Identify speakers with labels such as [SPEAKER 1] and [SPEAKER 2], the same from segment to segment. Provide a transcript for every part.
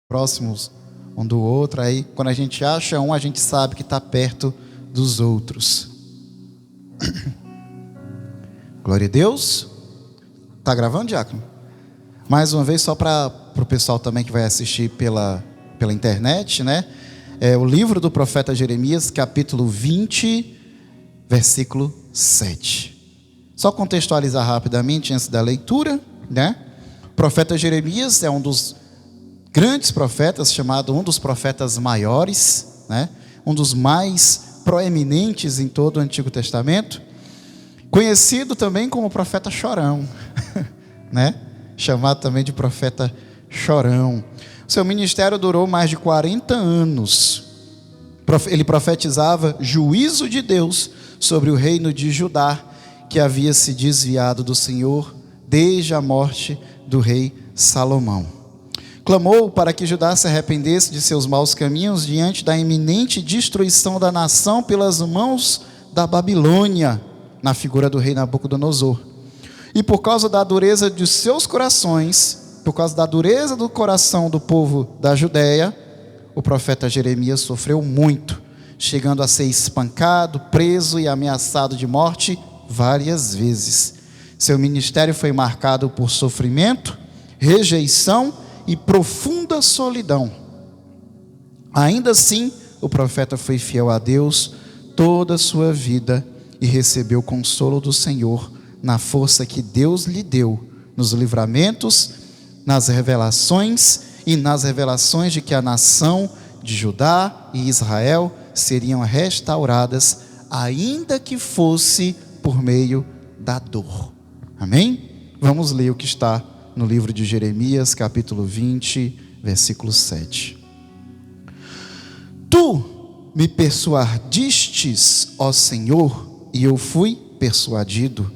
[SPEAKER 1] próximos um do outro. Aí quando a gente acha um, a gente sabe que está perto dos outros. Glória a Deus. Está gravando, diácono? Mais uma vez, só para o pessoal também que vai assistir pela internet, né? É o livro do profeta Jeremias, capítulo 20, versículo 7. Só contextualizar rapidamente antes da leitura, né? O profeta Jeremias é um dos grandes profetas, chamado um dos profetas maiores, né? Um dos mais proeminentes em todo o Antigo Testamento, conhecido também como profeta chorão, né? Chamado também de profeta chorão. Seu ministério durou mais de 40 anos. Ele profetizava juízo de Deus sobre o reino de Judá, que havia se desviado do Senhor desde a morte do rei Salomão. Clamou para que Judá se arrependesse de seus maus caminhos diante da iminente destruição da nação pelas mãos da Babilônia, na figura do rei Nabucodonosor. E por causa da dureza de seus corações, por causa da dureza do coração do povo da Judéia, o profeta Jeremias sofreu muito, chegando a ser espancado, preso e ameaçado de morte várias vezes. Seu ministério foi marcado por sofrimento, rejeição e profunda solidão. Ainda assim, o profeta foi fiel a Deus toda a sua vida e recebeu consolo do Senhor na força que Deus lhe deu, nos livramentos, nas revelações e nas revelações de que a nação de Judá e Israel seriam restauradas, ainda que fosse por meio da dor. Amém? Vamos ler o que está no livro de Jeremias, capítulo 20, versículo 7. Tu me persuadistes, ó Senhor, e eu fui persuadido.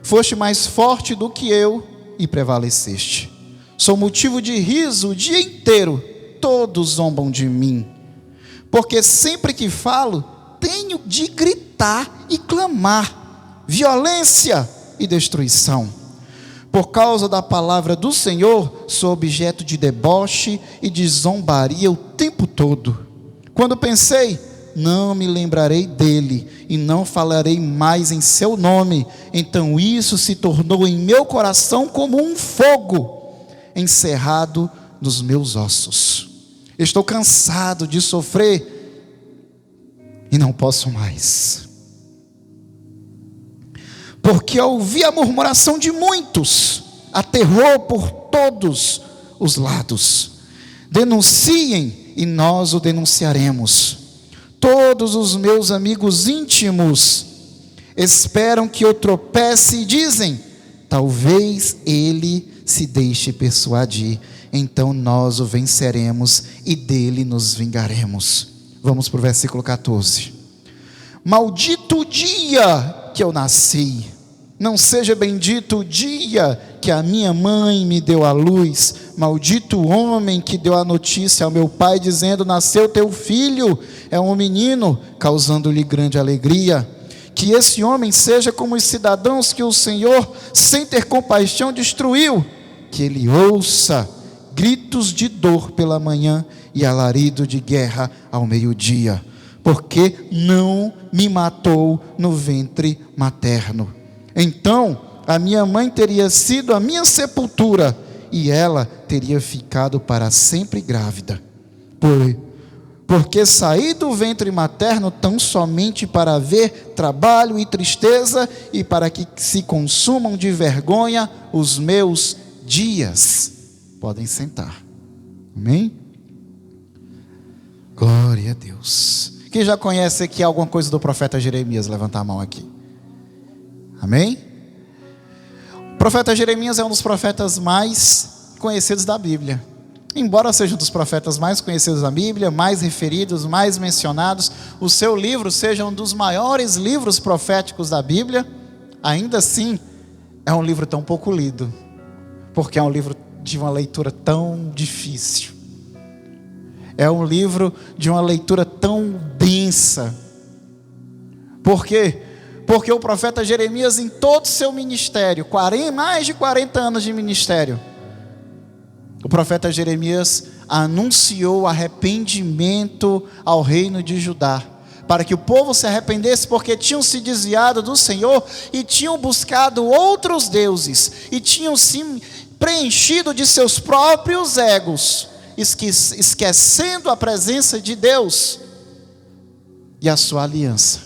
[SPEAKER 1] Foste mais forte do que eu e prevaleceste. Sou motivo de riso o dia inteiro, todos zombam de mim. Porque sempre que falo, tenho de gritar e clamar, violência e destruição. Por causa da palavra do Senhor, sou objeto de deboche e de zombaria o tempo todo. Quando pensei, não me lembrarei dele e não falarei mais em seu nome, então isso se tornou em meu coração como um fogo encerrado nos meus ossos. Estou cansado de sofrer e não posso mais. Porque ouvi a murmuração de muitos, aterrou por todos os lados. Denunciem e nós o denunciaremos. Todos os meus amigos íntimos esperam que eu tropece e dizem, talvez ele se deixe persuadir, então nós o venceremos e dele nos vingaremos. Vamos para o versículo 14. Maldito o dia que eu nasci, não seja bendito o dia que a minha mãe me deu à luz. Maldito o homem que deu a notícia ao meu pai, dizendo, nasceu teu filho, é um menino, causando-lhe grande alegria. Que esse homem seja como os cidadãos que o Senhor, sem ter compaixão, destruiu. Que ele ouça gritos de dor pela manhã e alarido de guerra ao meio-dia. Porque não me matou no ventre materno. Então a minha mãe teria sido a minha sepultura, e ela teria ficado para sempre grávida. Porque saí do ventre materno tão somente para ver trabalho e tristeza, e para que se consumam de vergonha os meus dias. Podem sentar. Amém? Glória a Deus. Quem já conhece aqui alguma coisa do profeta Jeremias? Levanta a mão aqui. Amém? O profeta Jeremias é um dos profetas mais conhecidos da Bíblia. Embora seja um dos profetas mais conhecidos da Bíblia, mais referidos, mais mencionados, o seu livro seja um dos maiores livros proféticos da Bíblia, ainda assim é um livro tão pouco lido, porque é um livro de uma leitura tão difícil. É um livro de uma leitura tão densa. Por quê? Porque o profeta Jeremias, em todo o seu ministério, mais de 40 anos de ministério, o profeta Jeremias anunciou arrependimento ao reino de Judá, para que o povo se arrependesse, porque tinham se desviado do Senhor e tinham buscado outros deuses e tinham se preenchido de seus próprios egos, esquecendo a presença de Deus e a sua aliança,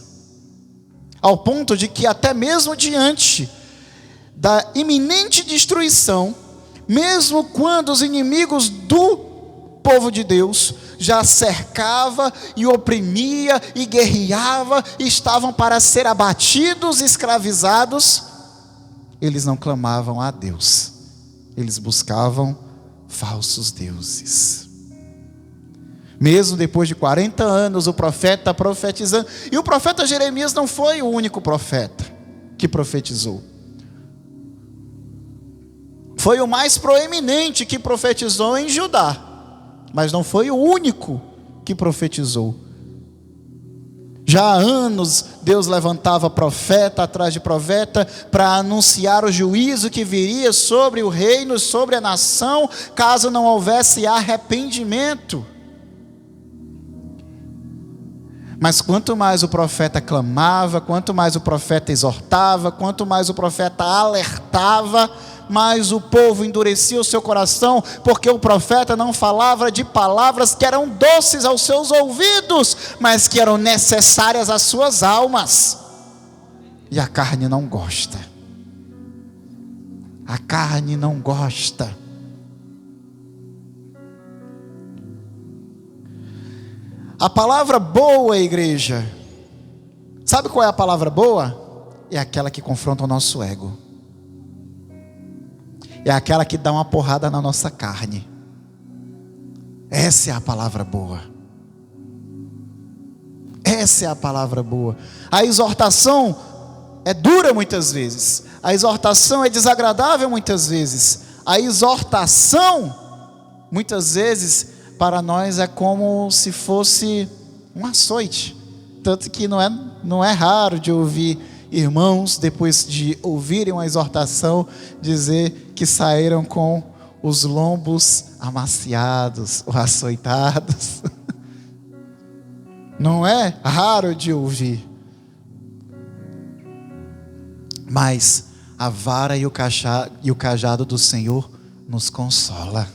[SPEAKER 1] ao ponto de que até mesmo diante da iminente destruição, mesmo quando os inimigos do povo de Deus já cercava e oprimia e guerreava, e estavam para ser abatidos, escravizados, eles não clamavam a Deus, eles buscavam falsos deuses. Mesmo depois de 40 anos, o profeta profetizando, e o profeta Jeremias não foi o único profeta que profetizou. Foi o mais proeminente que profetizou em Judá, mas não foi o único que profetizou. Já há anos, Deus levantava profeta atrás de profeta para anunciar o juízo que viria sobre o reino, sobre a nação, caso não houvesse arrependimento. Mas quanto mais o profeta clamava, quanto mais o profeta exortava, quanto mais o profeta alertava, mais o povo endurecia o seu coração, porque o profeta não falava de palavras que eram doces aos seus ouvidos, mas que eram necessárias às suas almas. E a carne não gosta. A carne não gosta. A palavra boa, igreja, sabe qual é a palavra boa? É aquela que confronta o nosso ego. É aquela que dá uma porrada na nossa carne. Essa é a palavra boa. Essa é a palavra boa. A exortação é dura muitas vezes. A exortação é desagradável muitas vezes. A exortação, muitas vezes, para nós é como se fosse um açoite. Tanto que não é raro de ouvir irmãos, depois de ouvirem uma exortação, dizer que saíram com os lombos amaciados ou açoitados. Não é raro de ouvir. Mas a vara e o cajado do Senhor nos consola.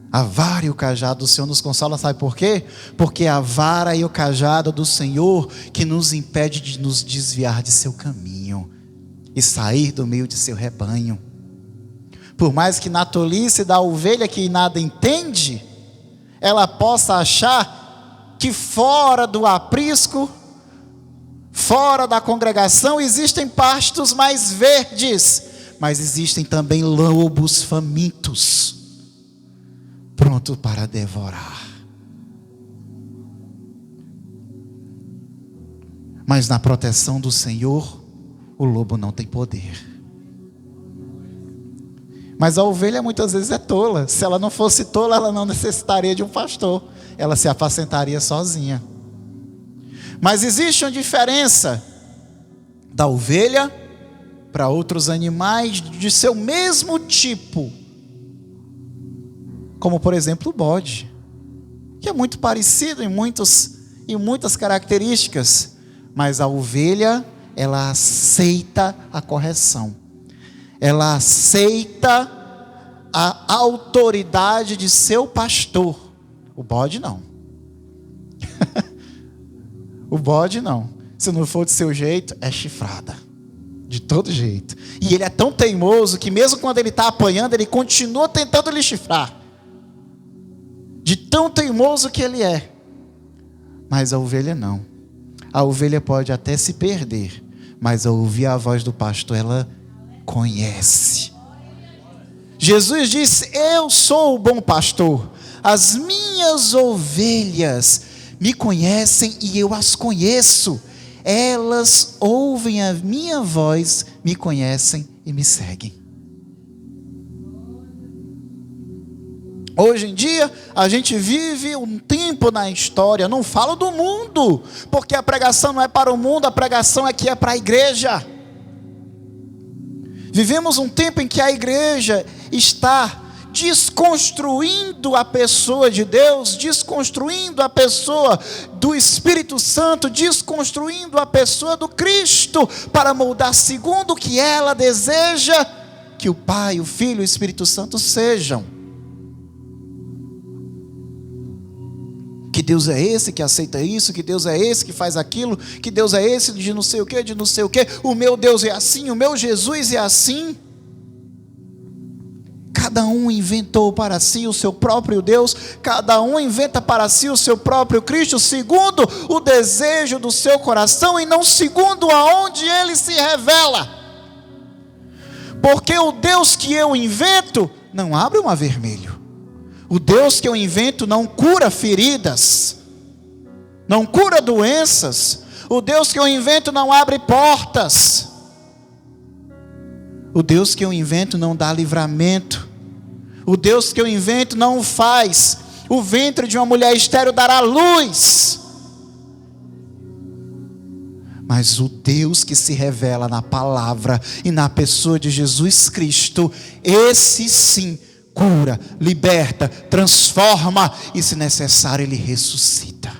[SPEAKER 1] A vara e o cajado do Senhor nos consola, sabe por quê? Porque a vara e o cajado do Senhor que nos impede de nos desviar de seu caminho e sair do meio de seu rebanho. Por mais que na tolice da ovelha que nada entende, ela possa achar que fora do aprisco, fora da congregação, existem pastos mais verdes, mas existem também lobos famintos, pronto para devorar. Mas na proteção do Senhor, o lobo não tem poder. Mas a ovelha muitas vezes é tola. Se ela não fosse tola, ela não necessitaria de um pastor. Ela se apacentaria sozinha. Mas existe uma diferença da ovelha para outros animais de seu mesmo tipo. Como por exemplo o bode, que é muito parecido em muitas características, mas a ovelha, ela aceita a correção, ela aceita a autoridade de seu pastor. O bode não. O bode não. Se não for do seu jeito, é chifrada, de todo jeito. E ele é tão teimoso que mesmo quando ele está apanhando, ele continua tentando lhe chifrar. De tão teimoso que ele é. Mas a ovelha não. A ovelha pode até se perder, mas ao ouvir a voz do pastor, ela conhece. Jesus disse: eu sou o bom pastor. As minhas ovelhas me conhecem e eu as conheço. Elas ouvem a minha voz, me conhecem e me seguem. Hoje em dia, a gente vive um tempo na história, não falo do mundo, porque a pregação não é para o mundo, a pregação aqui é para a igreja. Vivemos um tempo em que a igreja está desconstruindo a pessoa de Deus, desconstruindo a pessoa do Espírito Santo, desconstruindo a pessoa do Cristo, para moldar segundo o que ela deseja que o Pai, o Filho e o Espírito Santo sejam. Que Deus é esse que aceita isso, que Deus é esse que faz aquilo, que Deus é esse de não sei o que, de não sei o que, o meu Deus é assim, o meu Jesus é assim. Cada um inventou para si o seu próprio Deus, cada um inventa para si o seu próprio Cristo, segundo o desejo do seu coração e não segundo aonde ele se revela. Porque o Deus que eu invento não abre o mar vermelho. O Deus que eu invento não cura feridas, não cura doenças. O Deus que eu invento não abre portas. O Deus que eu invento não dá livramento. O Deus que eu invento não faz o ventre de uma mulher estéril dar à luz. Mas o Deus que se revela na palavra e na pessoa de Jesus Cristo, esse sim cura, liberta, transforma e, se necessário, ele ressuscita.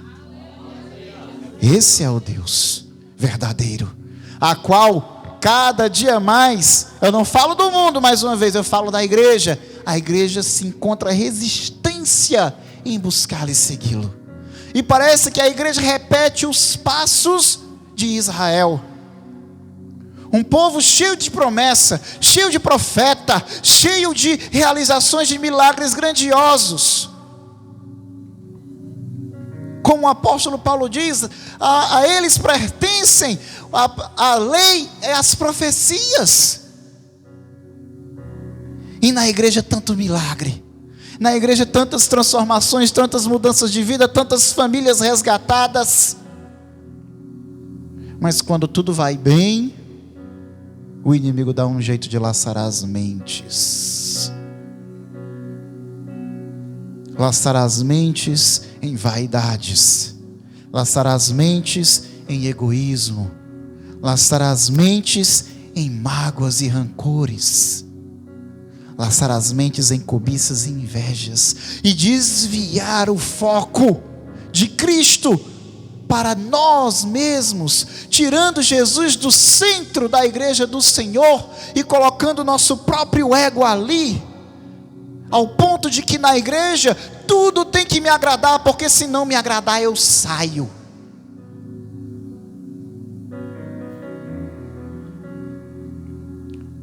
[SPEAKER 1] Esse é o Deus verdadeiro, a qual cada dia mais, eu não falo do mundo mais uma vez, eu falo da igreja. A igreja se encontra resistência em buscar e segui-lo. E parece que a igreja repete os passos de Israel. Um povo cheio de promessa, cheio de profeta, cheio de realizações de milagres grandiosos. Como o apóstolo Paulo diz, a eles pertencem a lei e as profecias. E na igreja tanto milagre, na igreja tantas transformações, tantas mudanças de vida, tantas famílias resgatadas. Mas quando tudo vai bem, o inimigo dá um jeito de laçar as mentes. Laçar as mentes em vaidades. Laçar as mentes em egoísmo. Laçar as mentes em mágoas e rancores. Laçar as mentes em cobiças e invejas. E desviar o foco de Cristo para nós mesmos, tirando Jesus do centro da igreja do Senhor e colocando o nosso próprio ego ali, ao ponto de que na igreja tudo tem que me agradar, porque se não me agradar eu saio.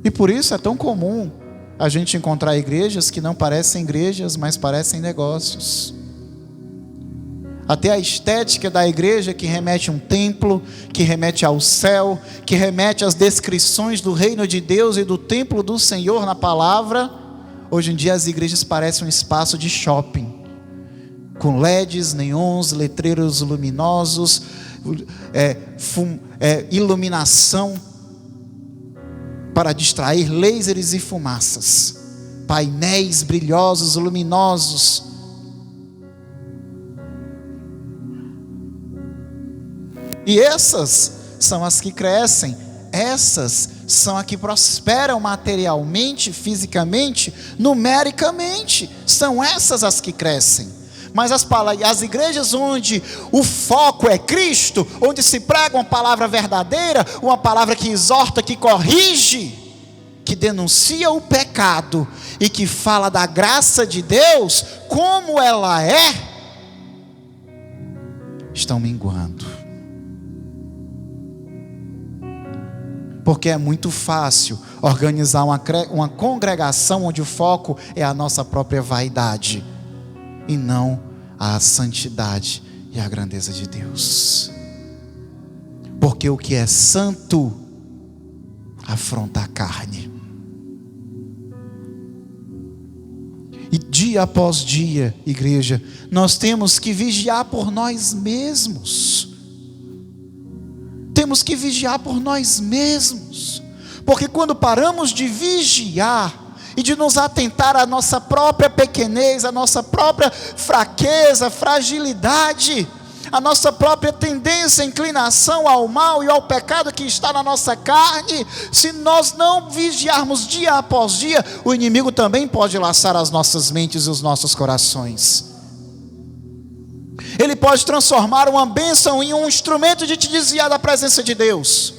[SPEAKER 1] E por isso é tão comum a gente encontrar igrejas que não parecem igrejas, mas parecem negócios. Até a estética da igreja, que remete a um templo, que remete ao céu, que remete às descrições do reino de Deus e do templo do Senhor na palavra. Hoje em dia as igrejas parecem um espaço de shopping, com LEDs, neons, letreiros luminosos, iluminação para distrair, lasers e fumaças, painéis brilhosos, luminosos. E essas são as que crescem, essas são as que prosperam materialmente, fisicamente, numericamente, são essas as que crescem. Mas as igrejas onde o foco é Cristo, onde se prega uma palavra verdadeira, uma palavra que exorta, que corrige, que denuncia o pecado e que fala da graça de Deus, como ela é, estão minguando. Porque é muito fácil organizar uma congregação onde o foco é a nossa própria vaidade e não a santidade e a grandeza de Deus. Porque o que é santo afronta a carne. E dia após dia, igreja, nós temos que vigiar por nós mesmos. Temos que vigiar por nós mesmos, porque quando paramos de vigiar e de nos atentar à nossa própria pequenez, à nossa própria fraqueza, fragilidade, a nossa própria tendência, inclinação ao mal e ao pecado que está na nossa carne, se nós não vigiarmos dia após dia, o inimigo também pode laçar as nossas mentes e os nossos corações. Ele pode transformar uma bênção em um instrumento de te desviar da presença de Deus.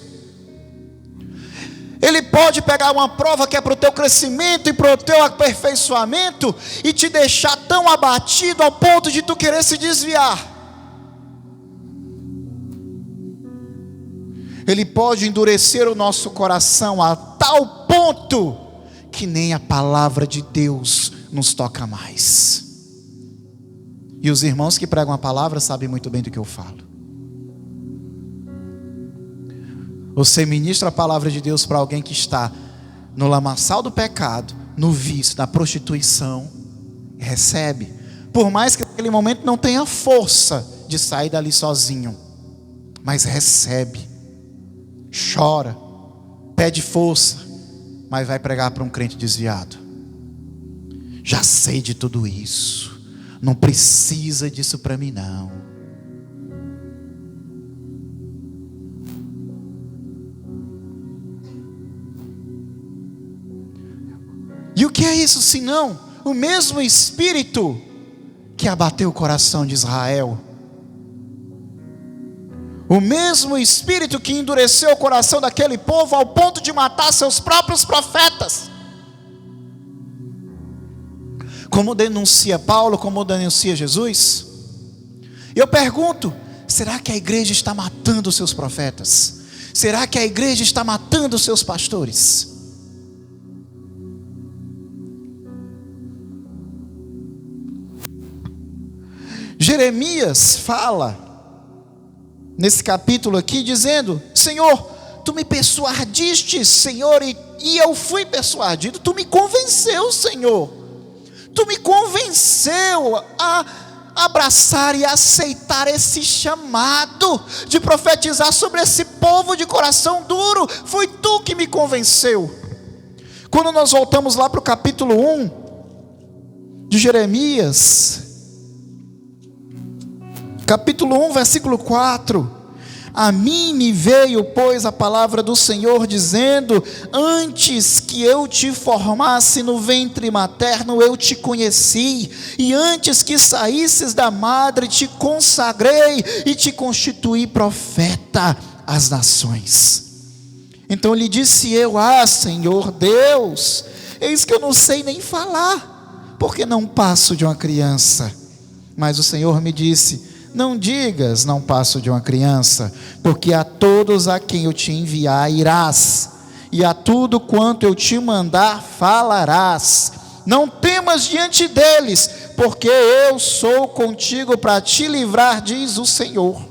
[SPEAKER 1] Ele pode pegar uma prova que é para o teu crescimento e para o teu aperfeiçoamento e te deixar tão abatido ao ponto de tu querer se desviar. Ele pode endurecer o nosso coração a tal ponto que nem a palavra de Deus nos toca mais. E os irmãos que pregam a palavra sabem muito bem do que eu falo. Você ministra a palavra de Deus para alguém que está no lamaçal do pecado, no vício, na prostituição, recebe, por mais que naquele momento não tenha força de sair dali sozinho, mas recebe, chora, pede força, mas vai pregar para um crente desviado. Já sei de tudo isso, não precisa disso para mim não. E o que é isso senão o mesmo Espírito que abateu o coração de Israel? O mesmo Espírito que endureceu o coração daquele povo ao ponto de matar seus próprios profetas. Como denuncia Paulo, como denuncia Jesus? Eu pergunto, será que a igreja está matando os seus profetas? Será que a igreja está matando os seus pastores? Jeremias fala nesse capítulo aqui dizendo: Senhor, tu me persuadiste, Senhor, e eu fui persuadido. Tu me convenceu, Senhor. Tu me convenceu a abraçar e aceitar esse chamado de profetizar sobre esse povo de coração duro. Foi tu que me convenceu. Quando nós voltamos lá para o capítulo 1 de Jeremias, capítulo 1, versículo 4: a mim me veio, pois, a palavra do Senhor, dizendo: antes que eu te formasse no ventre materno, eu te conheci, e antes que saísses da madre, te consagrei, e te constituí profeta às nações. Então lhe disse eu: Senhor Deus, eis que eu não sei nem falar, porque não passo de uma criança. Mas o Senhor me disse: não digas, não passo de uma criança, porque a todos a quem eu te enviar irás, e a tudo quanto eu te mandar falarás. Não temas diante deles, porque eu sou contigo para te livrar, diz o Senhor.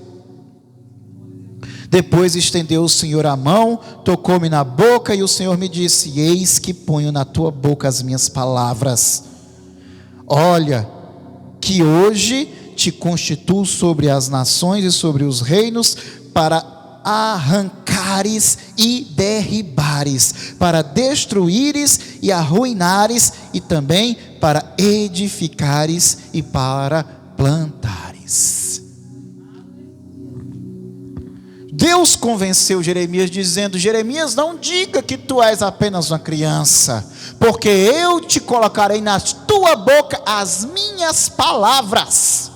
[SPEAKER 1] Depois estendeu o Senhor a mão, tocou-me na boca, e o Senhor me disse: eis que ponho na tua boca as minhas palavras. Olha, que hoje te constituo sobre as nações e sobre os reinos, para arrancares e derribares, para destruíres e arruinares, e também para edificares e para plantares. Deus convenceu Jeremias dizendo: Jeremias, não diga que tu és apenas uma criança, porque eu te colocarei na tua boca as minhas palavras.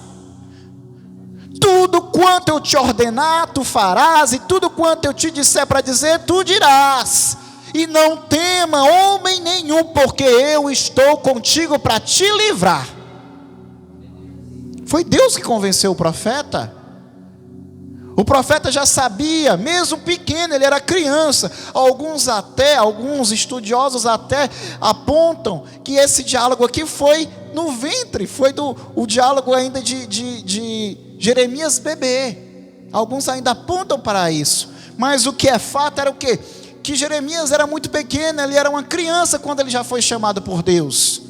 [SPEAKER 1] Tudo quanto eu te ordenar, tu farás, e tudo quanto eu te disser para dizer, tu dirás. E não tema homem nenhum, porque eu estou contigo para te livrar. Foi Deus que convenceu o profeta. O profeta já sabia, mesmo pequeno, ele era criança. Alguns estudiosos até apontam que esse diálogo aqui foi no ventre, foi o diálogo ainda de Jeremias bebê. Alguns ainda apontam para isso. Mas o que é fato era o quê? Que Jeremias era muito pequeno, ele era uma criança quando ele já foi chamado por Deus.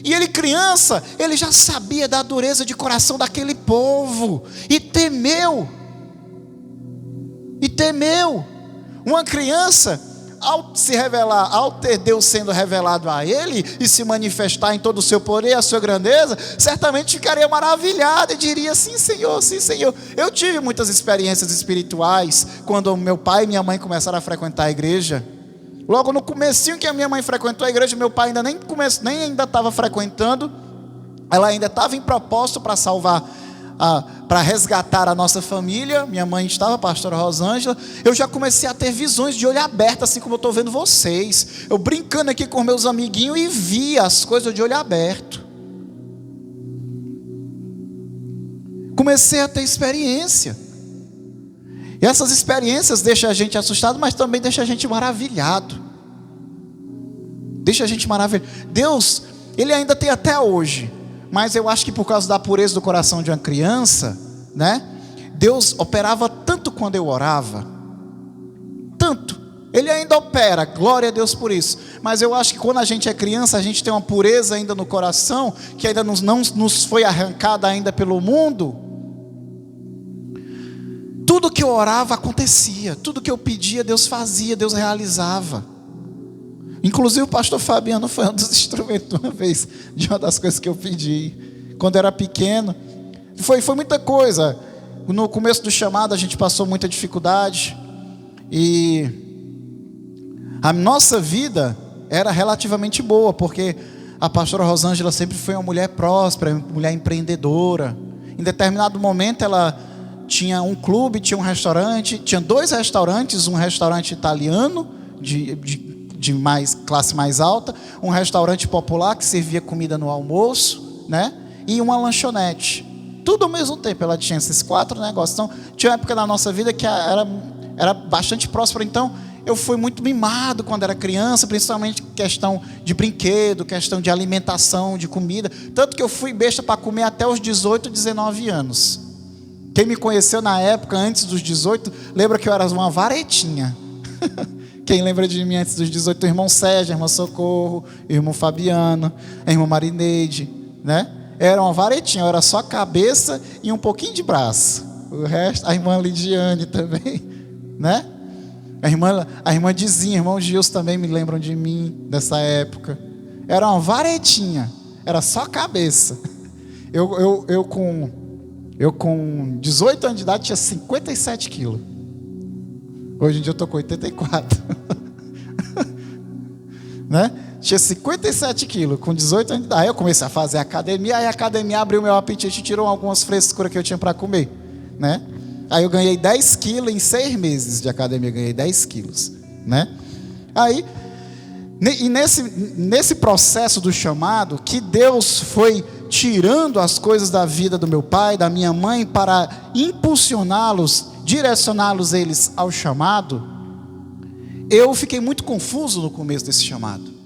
[SPEAKER 1] E ele criança, ele já sabia da dureza de coração daquele povo. E temeu. Uma criança, ao se revelar, ao ter Deus sendo revelado a ele e se manifestar em todo o seu poder, a sua grandeza, certamente ficaria maravilhado e diria: sim, Senhor, sim, Senhor. Eu tive muitas experiências espirituais quando meu pai e minha mãe começaram a frequentar a igreja. Logo no comecinho que a minha mãe frequentou a igreja, meu pai ainda nem ainda estava frequentando. Ela ainda estava em propósito para salvar, para resgatar a nossa família. Minha mãe estava, a pastora Rosângela. Eu já comecei a ter visões de olho aberto, assim como eu estou vendo vocês. Eu brincando aqui com meus amiguinhos e via as coisas de olho aberto. Comecei a ter experiência. E essas experiências deixam a gente assustado, mas também deixam a gente maravilhado. Deixa a gente maravilhado. Deus, Ele ainda tem até hoje. Mas eu acho que por causa da pureza do coração de uma criança, né? Deus operava tanto quando eu orava. Tanto. Ele ainda opera, glória a Deus por isso. Mas eu acho que quando a gente é criança, a gente tem uma pureza ainda no coração, que ainda não nos foi arrancada ainda pelo mundo. Tudo que eu orava acontecia, tudo que eu pedia Deus fazia, Deus realizava. Inclusive o pastor Fabiano foi um dos instrumentos uma vez, de uma das coisas que eu pedi, quando eu era pequeno. Foi muita coisa. No começo do chamado a gente passou muita dificuldade, e a nossa vida era relativamente boa, porque a pastora Rosângela sempre foi uma mulher próspera, uma mulher empreendedora. Em determinado momento ela tinha um clube, tinha um restaurante, tinha 2 restaurantes, um restaurante italiano de mais classe mais alta, um restaurante popular que servia comida no almoço, né? E uma lanchonete. Tudo ao mesmo tempo. Ela tinha esses 4 negócios. Então, tinha uma época da nossa vida que era bastante próspera. Então, eu fui muito mimado quando era criança, principalmente questão de brinquedo, questão de alimentação, de comida. Tanto que eu fui besta para comer até os 18, 19 anos. Quem me conheceu na época, antes dos 18, lembra que eu era uma varetinha. Quem lembra de mim antes dos 18? O irmão Sérgio, a irmã Socorro, o irmão Fabiano, a irmã Marineide, né? Era uma varetinha, eu era só cabeça e um pouquinho de braço. O resto, a irmã Lidiane também, né? A irmã Dizinha, o irmão Gilson também me lembram de mim dessa época. Era uma varetinha, era só cabeça. Eu com 18 anos de idade tinha 57 quilos. Hoje em dia eu estou com 84. Né? Tinha 57 quilos, com 18 anos de idade. Aí eu comecei a fazer academia, aí a academia abriu meu apetite e tirou algumas frescuras que eu tinha para comer, né? Aí eu ganhei 10 quilos em 6 meses de academia, ganhei 10 quilos, né? Aí, e nesse processo do chamado, que Deus foi tirando as coisas da vida do meu pai, da minha mãe, para impulsioná-los, direcioná-los eles ao chamado, eu fiquei muito confuso no começo desse chamado,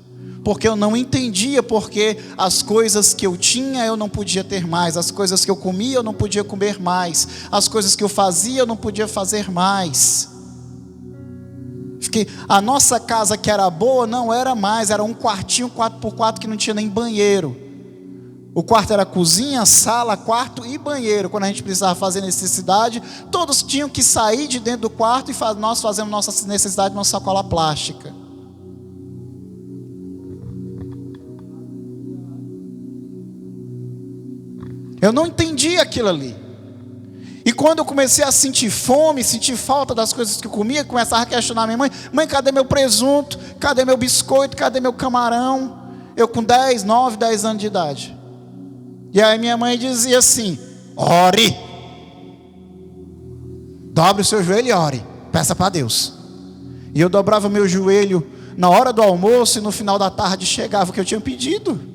[SPEAKER 1] porque eu não entendia porque as coisas que eu tinha eu não podia ter mais, as coisas que eu comia eu não podia comer mais, as coisas que eu fazia eu não podia fazer mais. A nossa casa que era boa não era mais, era um quartinho 4x4 que não tinha nem banheiro. O quarto era cozinha, sala, quarto e banheiro. Quando a gente precisava fazer necessidade, todos tinham que sair de dentro do quarto e nós fazemos nossa necessidade numa sacola plástica. Eu não entendi aquilo ali. E quando eu comecei a sentir fome, sentir falta das coisas que eu comia, começava a questionar minha mãe: mãe, cadê meu presunto? Cadê meu biscoito? Cadê meu camarão? Eu com 10, 9, 10 anos de idade. E aí minha mãe dizia assim: ore. Dobre o seu joelho e ore. Peça para Deus. E eu dobrava meu joelho na hora do almoço e no final da tarde chegava o que eu tinha pedido.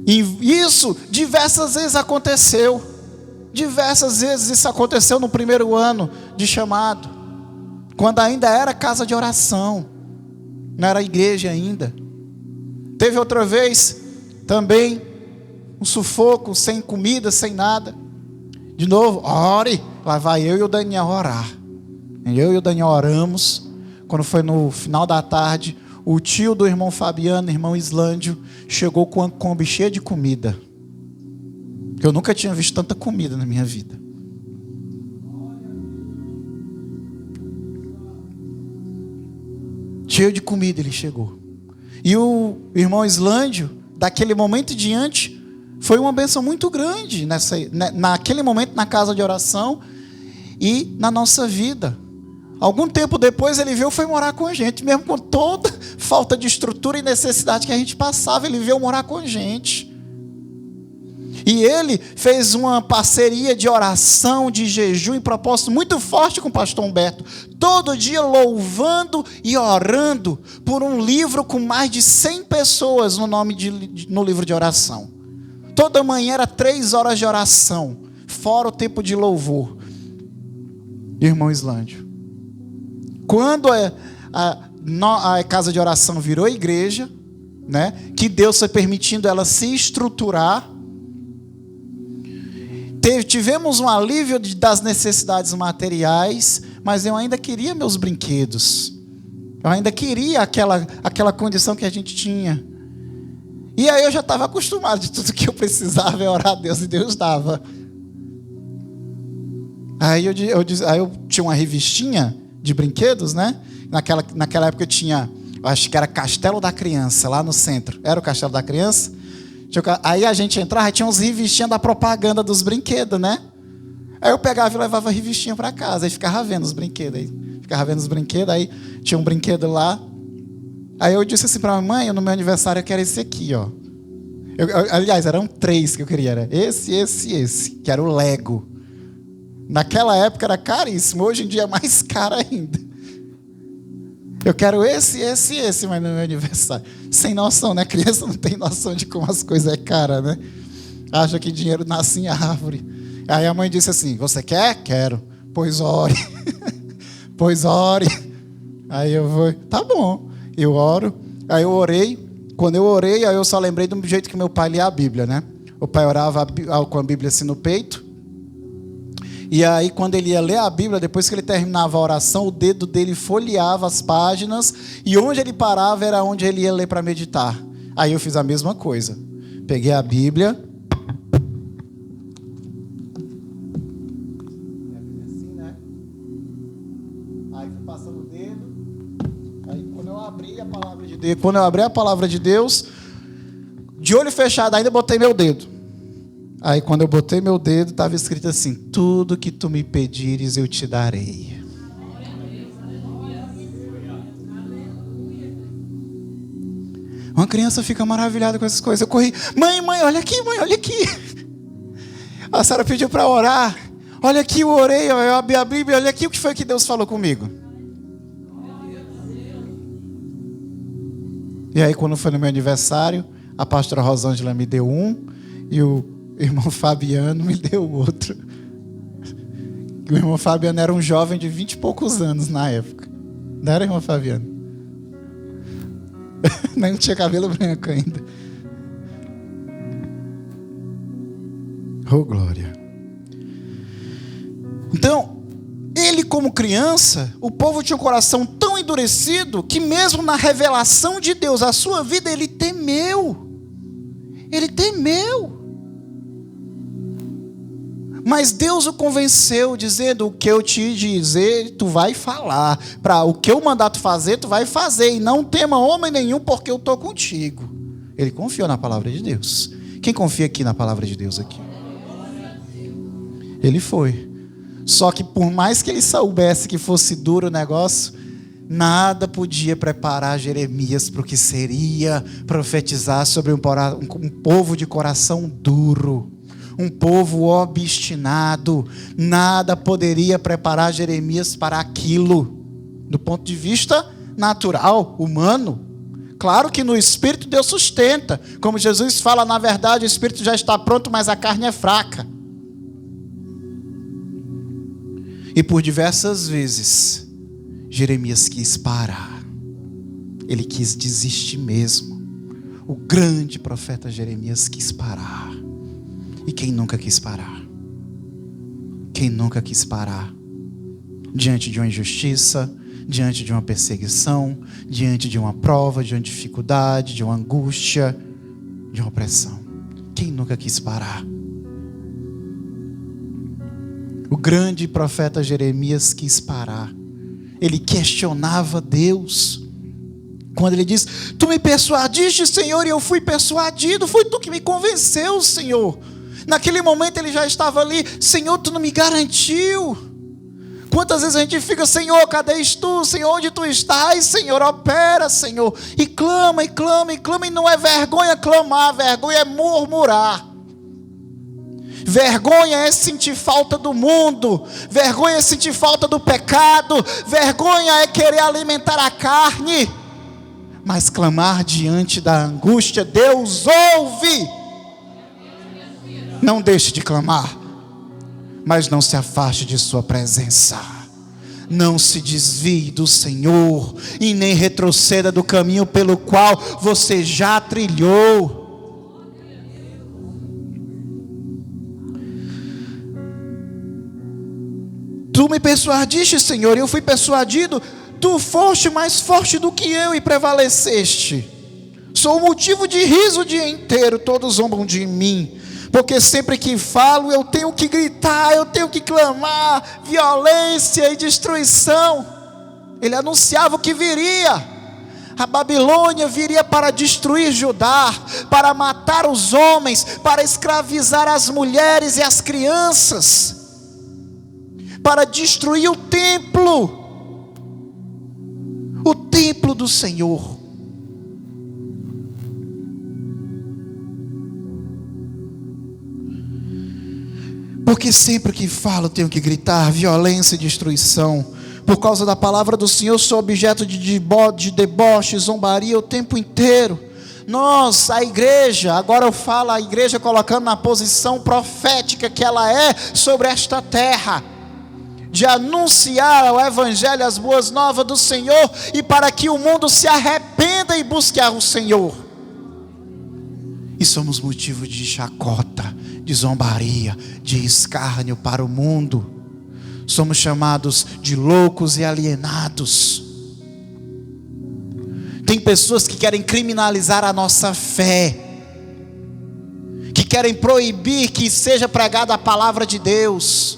[SPEAKER 1] E isso diversas vezes aconteceu. Diversas vezes isso aconteceu no primeiro ano de chamado, quando ainda era casa de oração, não era igreja ainda. Teve outra vez também um sufoco, sem comida, sem nada. De novo, ore. Lá vai eu e o Daniel orar. Eu e o Daniel oramos. Quando foi no final da tarde, o tio do irmão Fabiano, irmão Islândio, chegou com uma Kombi cheia de comida. Eu nunca tinha visto tanta comida na minha vida. Cheio de comida ele chegou. E o irmão Islândio, daquele momento em diante, foi uma bênção muito grande naquele momento na casa de oração e na nossa vida. Algum tempo depois ele veio, foi morar com a gente, mesmo com toda falta de estrutura e necessidade que a gente passava, ele veio morar com a gente. E ele fez uma parceria de oração, de jejum e propósito muito forte com o pastor Humberto. Todo dia louvando e orando por um livro com mais de 100 pessoas no livro de oração. Toda manhã era 3 horas de oração, fora o tempo de louvor. Irmão Islândio. Quando a casa de oração virou igreja, né, que Deus foi permitindo ela se estruturar, tivemos um alívio das necessidades materiais, mas eu ainda queria meus brinquedos. Eu ainda queria aquela condição que a gente tinha. E aí eu já estava acostumado de tudo que eu precisava é orar a Deus, e Deus dava. Aí eu tinha uma revistinha de brinquedos, né? Naquela época eu tinha, acho que era Castelo da Criança, lá no centro. Era o Castelo da Criança? Aí a gente entrava e tinha uns revistinhas da propaganda dos brinquedos, né? Aí eu pegava e levava a revistinha para casa, aí ficava vendo os brinquedos. Aí tinha um brinquedo lá. Aí eu disse assim para a mãe, no meu aniversário eu quero esse aqui, ó. Aliás, eram 3 que eu queria, era esse, que era o Lego. Naquela época era caríssimo, hoje em dia é mais caro ainda. Eu quero esse, mas no meu aniversário. Sem noção, né? Criança não tem noção de como as coisas é caras, né? Acha que dinheiro nasce em árvore. Aí a mãe disse assim, você quer? Quero. Pois ore. Pois ore. Aí eu vou, tá bom. Eu oro. Aí eu orei. Quando eu orei, aí eu só lembrei do jeito que meu pai lia a Bíblia, né? O pai orava com a Bíblia assim no peito. E aí, quando ele ia ler a Bíblia, depois que ele terminava a oração, o dedo dele folheava as páginas, e onde ele parava era onde ele ia ler para meditar. Aí eu fiz a mesma coisa. Peguei a Bíblia. Assim, né? Aí fui passando o dedo. Aí quando eu abri a palavra de Deus, de olho fechado ainda botei meu dedo. Aí quando eu botei meu dedo, estava escrito assim, tudo que tu me pedires eu te darei. Uma criança fica maravilhada com essas coisas. Eu corri, mãe, olha aqui, olha aqui. A senhora pediu para orar. Olha aqui, eu orei, eu abri a Bíblia, olha aqui o que foi que Deus falou comigo. E aí quando foi no meu aniversário, a pastora Rosângela me deu um, e o irmão Fabiano me deu outro. O irmão Fabiano era um jovem de 20 e poucos anos na época. Não era, irmão Fabiano? Não tinha cabelo branco ainda. Oh, glória. Então, ele como criança, o povo tinha um coração tão endurecido que mesmo na revelação de Deus à sua vida, ele temeu. Ele temeu. Mas Deus o convenceu, dizendo, o que eu te dizer, tu vai falar. Para o que eu mandar tu fazer, tu vai fazer. E não tema homem nenhum, porque eu estou contigo. Ele confiou na palavra de Deus. Quem confia aqui na palavra de Deus aqui? Ele foi. Só que por mais que ele soubesse que fosse duro o negócio, nada podia preparar Jeremias para o que seria profetizar sobre um povo de coração duro. Um povo obstinado. Nada poderia preparar Jeremias para aquilo. Do ponto de vista natural, humano. Claro que no Espírito Deus sustenta. Como Jesus fala, na verdade o Espírito já está pronto, mas a carne é fraca. E por diversas vezes, Jeremias quis parar. Ele quis desistir mesmo. O grande profeta Jeremias quis parar. E quem nunca quis parar? Quem nunca quis parar? Diante de uma injustiça, diante de uma perseguição, diante de uma prova, de uma dificuldade, de uma angústia, de uma opressão. Quem nunca quis parar? O grande profeta Jeremias quis parar. Ele questionava Deus. Quando ele diz: tu me persuadiste, Senhor, e eu fui persuadido. Foi tu que me convenceu, Senhor. Naquele momento ele já estava ali: Senhor, tu não me garantiu. Quantas vezes a gente fica: Senhor, cadê tu? Senhor, onde tu estás? Senhor, opera, Senhor. E clama, e clama, e clama. E não é vergonha clamar, vergonha é murmurar. Vergonha é sentir falta do mundo. Vergonha é sentir falta do pecado. Vergonha é querer alimentar a carne. Mas clamar diante da angústia, Deus ouve. Não deixe de clamar, mas não se afaste de sua presença. Não se desvie do Senhor e nem retroceda do caminho pelo qual você já trilhou. Tu me persuadiste, Senhor, e eu fui persuadido. Tu foste mais forte do que eu e prevaleceste. Sou motivo de riso o dia inteiro, todos zombam de mim. Porque sempre que falo eu tenho que gritar, eu tenho que clamar, violência e destruição. Ele anunciava o que viria. A Babilônia viria para destruir Judá, para matar os homens, para escravizar as mulheres e as crianças, para destruir o templo do Senhor. Porque sempre que falo tenho que gritar violência e destruição. Por causa da palavra do Senhor sou objeto de deboche, zombaria o tempo inteiro. Nós, a igreja, agora eu falo a igreja colocando na posição profética que ela é sobre esta terra, de anunciar o evangelho, as boas novas do Senhor, e para que o mundo se arrependa e busque o Senhor. E somos motivo de chacota, de zombaria, de escárnio para o mundo. Somos chamados de loucos e alienados. Tem pessoas que querem criminalizar a nossa fé, que querem proibir que seja pregada a palavra de Deus.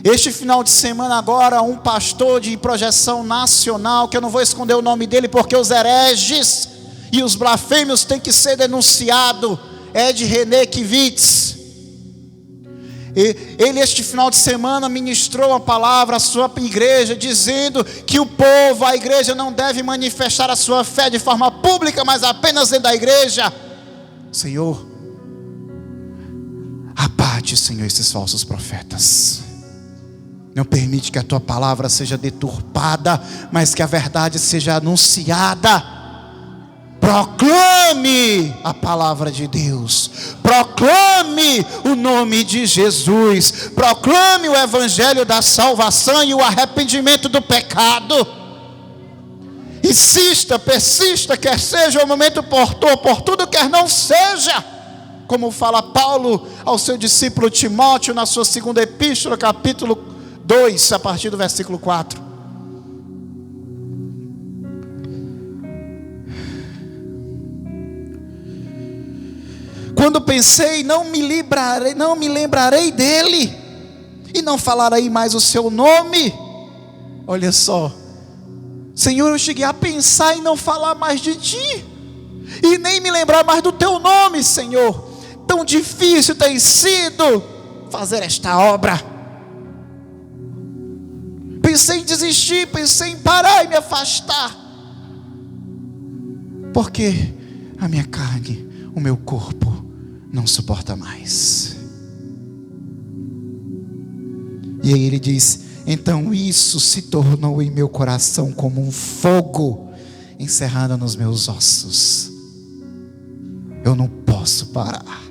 [SPEAKER 1] Este final de semana agora, um pastor de projeção nacional, que eu não vou esconder o nome dele, porque os hereges e os blasfêmios têm que ser denunciados, Ed René Kivitz. Ele este final de semana ministrou uma palavra à sua igreja, dizendo que o povo, a igreja não deve manifestar a sua fé de forma pública, mas apenas dentro da igreja. Senhor, abate, Senhor, esses falsos profetas. Não permite que a tua palavra seja deturpada, mas que a verdade seja anunciada. Proclame a palavra de Deus. Proclame o nome de Jesus. Proclame o evangelho da salvação e o arrependimento do pecado. Insista, persista, quer seja o momento oportuno, quer não seja. Como fala Paulo ao seu discípulo Timóteo na sua segunda epístola, capítulo 2, a partir do versículo 4. Quando pensei, não me lembrarei dele, e não falarei mais o seu nome. Olha só, Senhor, eu cheguei a pensar em não falar mais de ti, e nem me lembrar mais do teu nome, Senhor. Tão difícil tem sido fazer esta obra. Pensei em desistir, pensei em parar e me afastar, porque a minha carne, o meu corpo não suporta mais. E aí ele diz: então isso se tornou em meu coração como um fogo encerrado nos meus ossos. Eu não posso parar.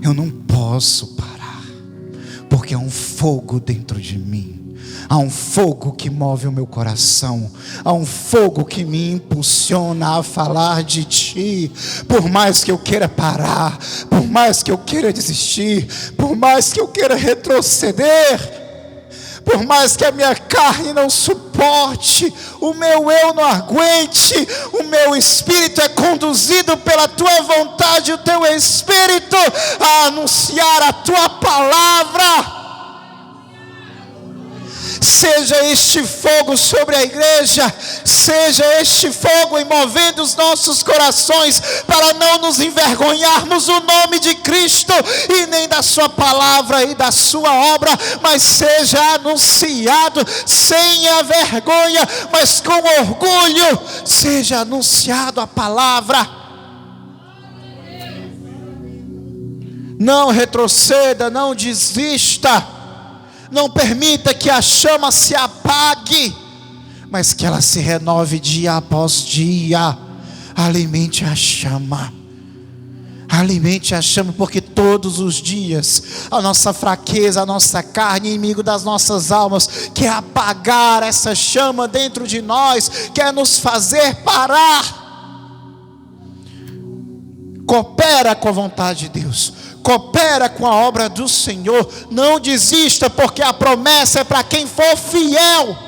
[SPEAKER 1] Eu não posso parar, porque há um fogo dentro de mim. Há um fogo que move o meu coração. Há um fogo que me impulsiona a falar de ti. Por mais que eu queira parar, por mais que eu queira desistir, por mais que eu queira retroceder, por mais que a minha carne não suporte, o meu eu não aguente, o meu espírito é conduzido pela tua vontade, o teu espírito a anunciar a tua palavra. Seja este fogo sobre a igreja, seja este fogo movendo os nossos corações, para não nos envergonharmos do nome de Cristo, e nem da sua palavra e da sua obra, mas seja anunciado sem a vergonha, mas com orgulho, seja anunciado a palavra. Não retroceda, não desista. Não permita que a chama se apague, mas que ela se renove dia após dia. Alimente a chama. Alimente a chama, porque todos os dias a nossa fraqueza, a nossa carne, inimigo das nossas almas, quer apagar essa chama dentro de nós, quer nos fazer parar. Coopera com a vontade de Deus. Coopera com a obra do Senhor. Não desista, porque a promessa é para quem for fiel.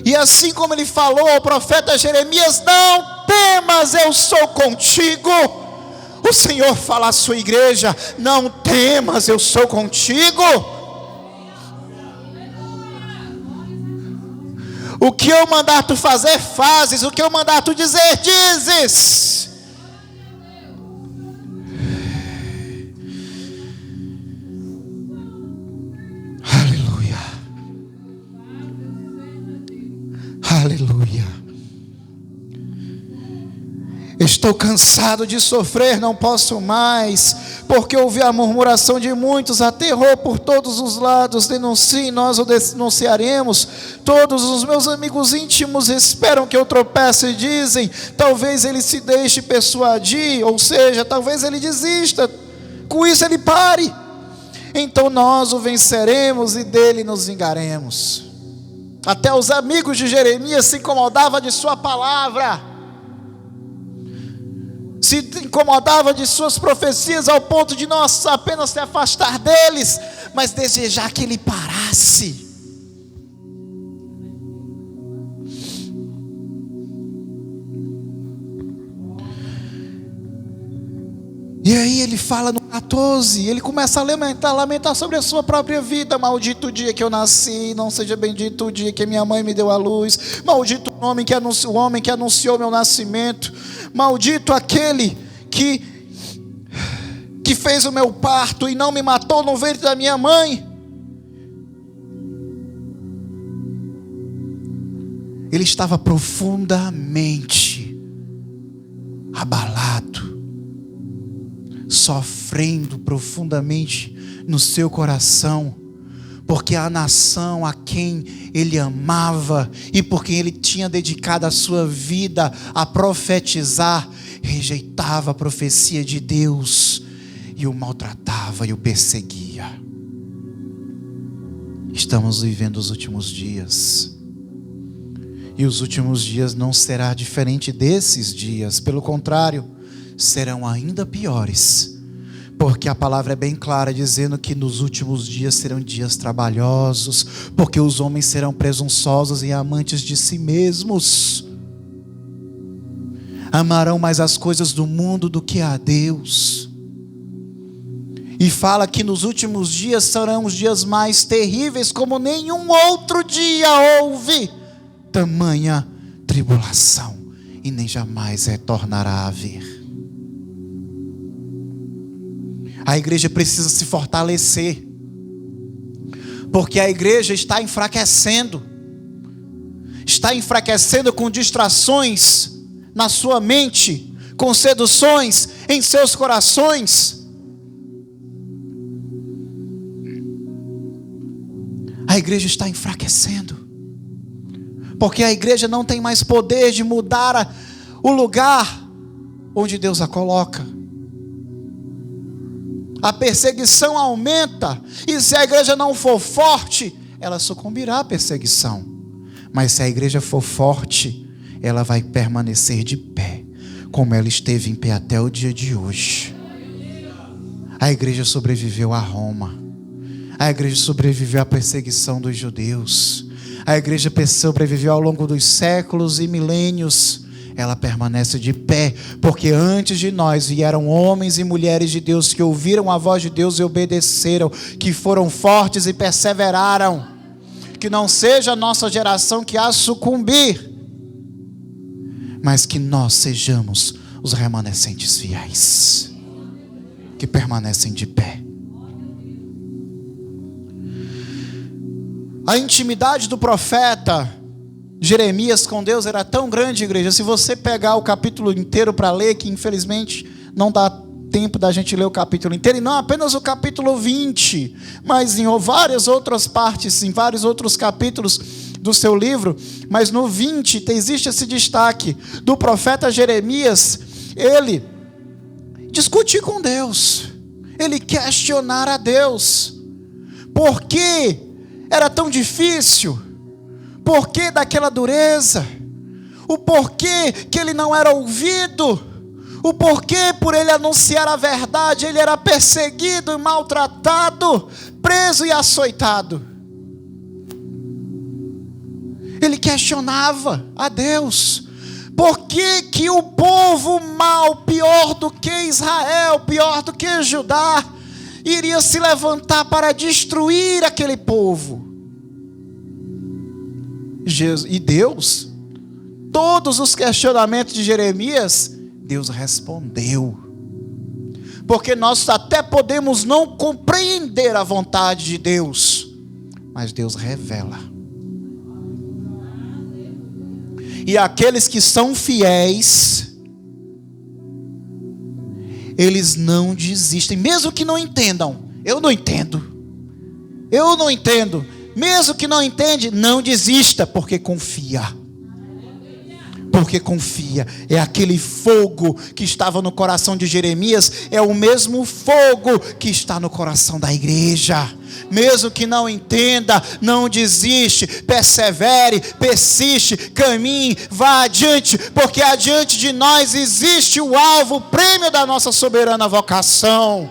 [SPEAKER 1] E assim como ele falou ao profeta Jeremias: não temas, eu sou contigo. O Senhor fala à sua igreja: não temas, eu sou contigo. O que eu mandar tu fazer, fazes. O que eu mandar tu dizer, dizes. Aleluia. Estou cansado de sofrer, não posso mais, porque ouvi a murmuração de muitos, há terror por todos os lados. Denuncie, nós o denunciaremos. Todos os meus amigos íntimos esperam que eu tropece e dizem: talvez ele se deixe persuadir, ou seja, talvez ele desista, com isso ele pare. Então nós o venceremos e dele nos vingaremos. Até os amigos de Jeremias se incomodavam de sua palavra, se incomodava de suas profecias, ao ponto de não apenas se afastar deles, mas desejar que ele parasse. E aí ele fala no 14, ele começa a lamentar sobre a sua própria vida. Maldito o dia que eu nasci, não seja bendito o dia que minha mãe me deu à luz. Maldito o homem que anunciou meu nascimento. Maldito aquele que fez o meu parto e não me matou no ventre da minha mãe. Ele estava profundamente abalado, sofrendo profundamente no seu coração, porque a nação a quem ele amava e por quem ele tinha dedicado a sua vida a profetizar, rejeitava a profecia de Deus e o maltratava e o perseguia. Estamos vivendo os últimos dias, e os últimos dias não será diferente desses dias. Pelo contrário, serão ainda piores, porque a palavra é bem clara, dizendo que nos últimos dias serão dias trabalhosos, porque os homens serão presunçosos e amantes de si mesmos, amarão mais as coisas do mundo do que a Deus. E fala que nos últimos dias serão os dias mais terríveis, como nenhum outro dia houve tamanha tribulação, e nem jamais retornará a haver. A igreja precisa se fortalecer, porque a igreja está enfraquecendo com distrações na sua mente, com seduções em seus corações. A igreja está enfraquecendo, porque a igreja não tem mais poder de mudar o lugar onde Deus a coloca. A perseguição aumenta, e se a igreja não for forte, ela sucumbirá à perseguição. Mas se a igreja for forte, ela vai permanecer de pé, como ela esteve em pé até o dia de hoje. A igreja sobreviveu a Roma. A igreja sobreviveu à perseguição dos judeus. A igreja sobreviveu ao longo dos séculos e milênios. Ela permanece de pé, porque antes de nós vieram homens e mulheres de Deus que ouviram a voz de Deus e obedeceram, que foram fortes e perseveraram. Que não seja a nossa geração que a sucumbir, mas que nós sejamos os remanescentes fiéis, que permanecem de pé. A intimidade do profeta Jeremias com Deus era tão grande, igreja. Se você pegar o capítulo inteiro para ler, que infelizmente não dá tempo da gente ler o capítulo inteiro, e não apenas o capítulo 20, mas em várias outras partes, em vários outros capítulos do seu livro, mas no 20 existe esse destaque do profeta Jeremias, ele discutir com Deus, ele questionar a Deus, por que era tão difícil, por que daquela dureza, o porquê que ele não era ouvido, o porquê por ele anunciar a verdade, ele era perseguido e maltratado, preso e açoitado. Ele questionava a Deus, por que que o povo mau, pior do que Israel, pior do que Judá, iria se levantar para destruir aquele povo? E Deus, todos os questionamentos de Jeremias, Deus respondeu. Porque nós até podemos não compreender a vontade de Deus, mas Deus revela. E aqueles que são fiéis, eles não desistem, mesmo que não entendam. Eu não entendo. Mesmo que não entende, não desista, porque confia. Porque confia. É aquele fogo que estava no coração de Jeremias, é o mesmo fogo que está no coração da igreja. Mesmo que não entenda, não desiste, persevere, persiste, caminhe, vá adiante, porque adiante de nós existe o alvo, o prêmio da nossa soberana vocação,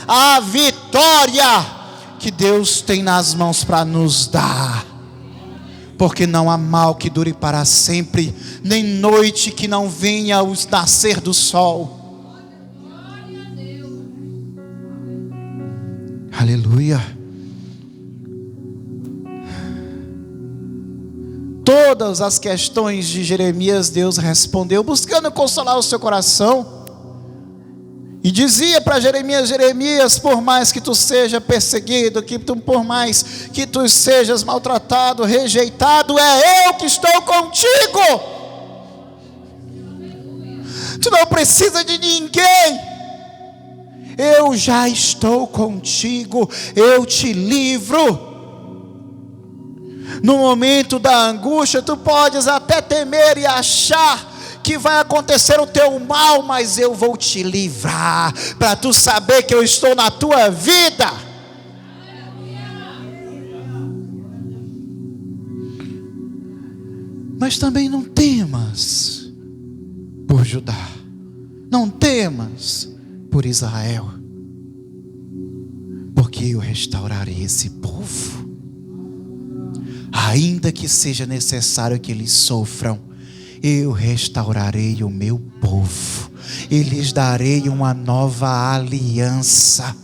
[SPEAKER 1] a vitória que Deus tem nas mãos para nos dar. Porque não há mal que dure para sempre, nem noite que não venha o nascer do sol. Aleluia. Todas as questões de Jeremias, Deus respondeu, buscando consolar o seu coração. E dizia para Jeremias: Jeremias, por mais que tu seja perseguido, por mais que tu sejas maltratado, rejeitado, é eu que estou contigo. Tu não precisa de ninguém. Eu já estou contigo, eu te livro. No momento da angústia, tu podes até temer e achar que vai acontecer o teu mal, mas eu vou te livrar, para tu saber que eu estou na tua vida. Mas também não temas por Judá, não temas por Israel, porque eu restaurarei esse povo, ainda que seja necessário que eles sofram. Eu restaurarei o meu povo, e lhes darei uma nova aliança.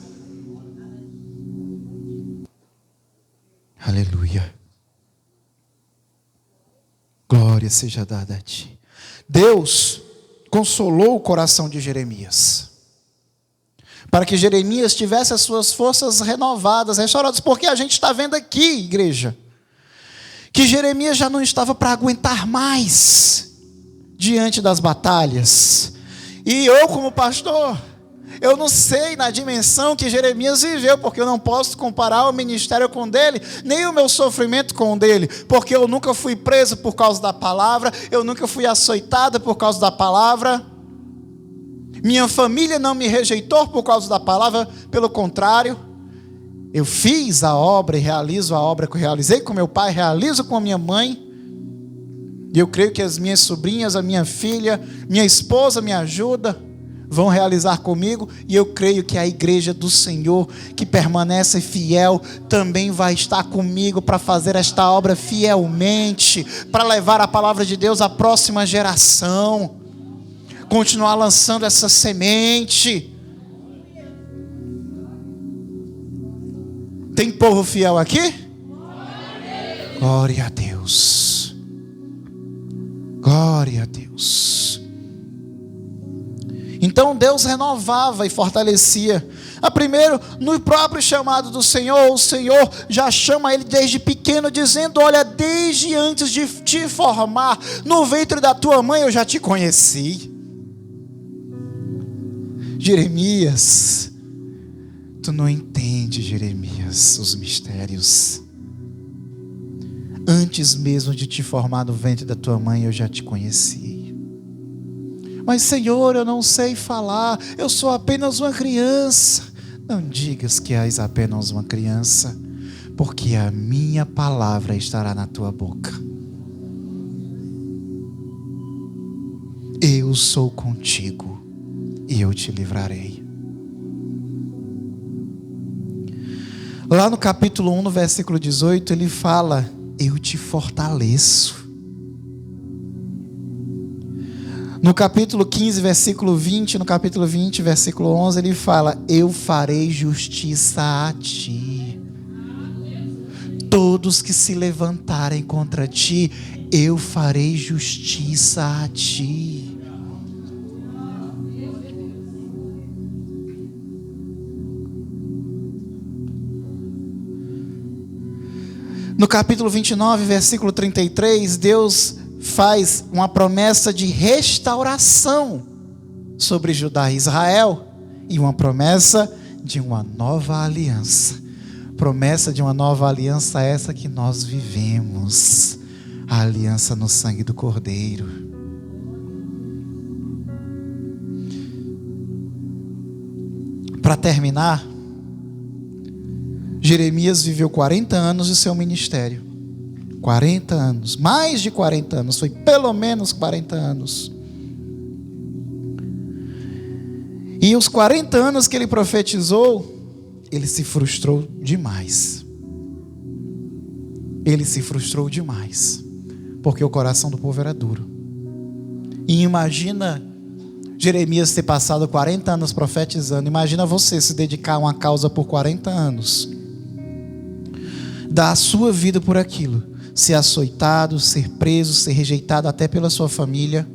[SPEAKER 1] Aleluia. Glória seja dada a ti. Deus consolou o coração de Jeremias, para que Jeremias tivesse as suas forças renovadas, restauradas, porque a gente está vendo aqui, igreja, que Jeremias já não estava para aguentar mais diante das batalhas. E eu, como pastor, eu não sei na dimensão que Jeremias viveu, porque eu não posso comparar o ministério com o dele, nem o meu sofrimento com o dele, porque eu nunca fui preso por causa da palavra, eu nunca fui açoitado por causa da palavra, minha família não me rejeitou por causa da palavra, pelo contrário, eu fiz a obra e realizo a obra que eu realizei com meu pai, realizo com a minha mãe. E eu creio que as minhas sobrinhas, a minha filha, minha esposa me ajuda. vão realizar comigo, e eu creio que a igreja do Senhor, que permanece fiel, também vai estar comigo para fazer esta obra fielmente, para levar a palavra de Deus à próxima geração, continuar lançando essa semente. Tem povo fiel aqui? Glória a Deus. Glória a Deus. Então Deus renovava e fortalecia. Primeiro, no próprio chamado do Senhor, o Senhor já chama ele desde pequeno, dizendo: olha, desde antes de te formar no ventre da tua mãe, eu já te conheci. Jeremias, tu não entende, Jeremias, os mistérios. Antes mesmo de te formar no ventre da tua mãe, eu já te conheci. Mas Senhor, eu não sei falar, eu sou apenas uma criança. Não digas que és apenas uma criança, porque a minha palavra estará na tua boca. Eu sou contigo e eu te livrarei. Lá no capítulo 1, no versículo 18, ele fala: eu te fortaleço. No capítulo 15, versículo 20, no capítulo 20, versículo 11, ele fala: eu farei justiça a ti. Todos que se levantarem contra ti, eu farei justiça a ti. No capítulo 29, versículo 33, Deus faz uma promessa de restauração sobre Judá e Israel, e uma promessa de uma nova aliança. Promessa de uma nova aliança essa que nós vivemos, a aliança no sangue do Cordeiro. Para terminar, Jeremias viveu 40 anos de seu ministério. 40 anos, mais de 40 anos, foi pelo menos 40 anos. E os 40 anos que ele profetizou, ele se frustrou demais. Ele se frustrou demais, porque o coração do povo era duro. E imagina Jeremias ter passado 40 anos profetizando. Imagina você se dedicar a uma causa por 40 anos, dar a sua vida por aquilo, ser açoitado, ser preso, ser rejeitado até pela sua família,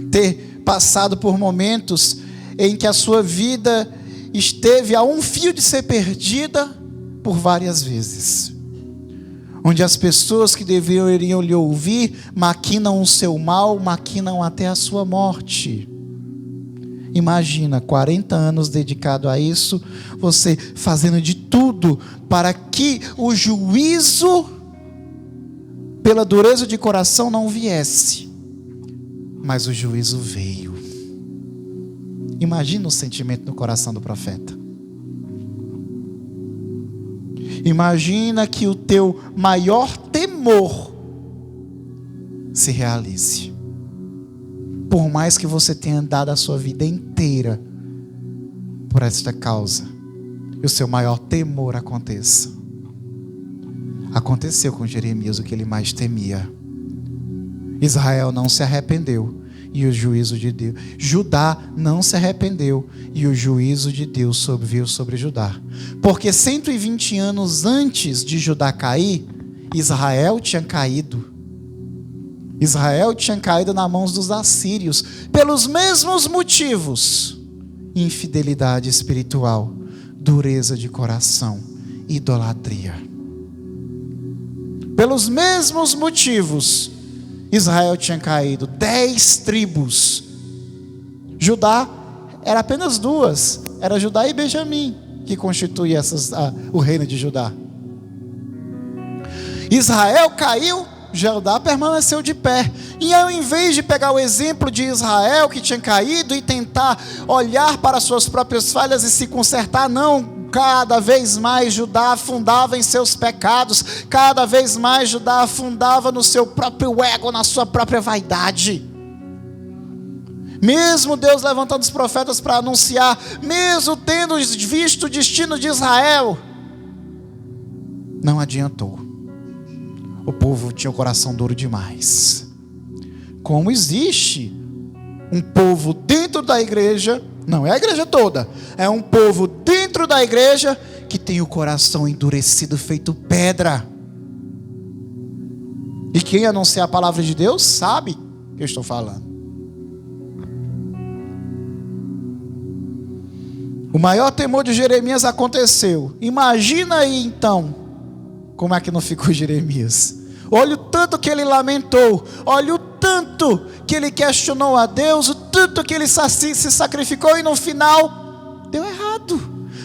[SPEAKER 1] ter passado por momentos em que a sua vida esteve a um fio de ser perdida por várias vezes, onde as pessoas que deveriam lhe ouvir maquinam o seu mal, maquinam até a sua morte. Imagina 40 anos dedicado a isso, você fazendo de tudo para que o juízo pela dureza de coração não viesse, mas o juízo veio. Imagina o sentimento no coração do profeta. Imagina que o teu maior temor se realize. Por mais que você tenha dado a sua vida inteira por esta causa, e o seu maior temor aconteça. Aconteceu com Jeremias o que ele mais temia. Israel não se arrependeu, e o juízo de Deus. Judá não se arrependeu, e o juízo de Deus veio sobre Judá. Porque 120 anos antes de Judá cair, Israel tinha caído. Israel tinha caído nas mãos dos assírios, pelos mesmos motivos: infidelidade espiritual, dureza de coração, idolatria. Pelos mesmos motivos, Israel tinha caído. 10 tribos. Judá era apenas 2, era Judá e Benjamim, que constituem o reino de Judá. Israel caiu, Judá permaneceu de pé. E ao invés de pegar o exemplo de Israel que tinha caído e tentar olhar para suas próprias falhas e se consertar, não, cada vez mais Judá afundava em seus pecados, cada vez mais Judá afundava no seu próprio ego, na sua própria vaidade. Mesmo Deus levantando os profetas para anunciar, mesmo tendo visto o destino de Israel, não adiantou. O povo tinha o coração duro demais. Como existe um povo dentro da igreja, não é a igreja toda, é um povo dentro da igreja que tem o coração endurecido, feito pedra. E quem anuncia a palavra de Deus sabe o que eu estou falando. O maior temor de Jeremias aconteceu. Imagina aí então, como é que não ficou Jeremias? Olha o tanto que ele lamentou, olha o tanto que ele questionou a Deus, o tanto que ele se sacrificou, e no final deu errado.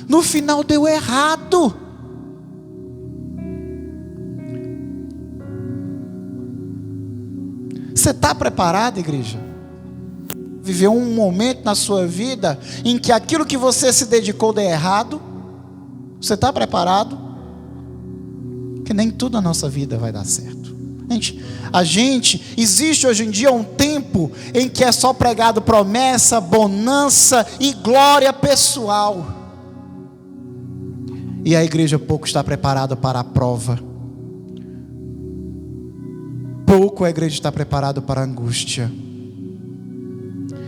[SPEAKER 1] No final deu errado. Você está preparado, igreja? Viveu um momento na sua vida em que aquilo que você se dedicou deu errado? Você está preparado? Que nem tudo na nossa vida vai dar certo. Existe hoje em dia um tempo em que é só pregado promessa, bonança e glória pessoal. E a igreja pouco está preparada para a prova. Pouco a igreja está preparada para a angústia.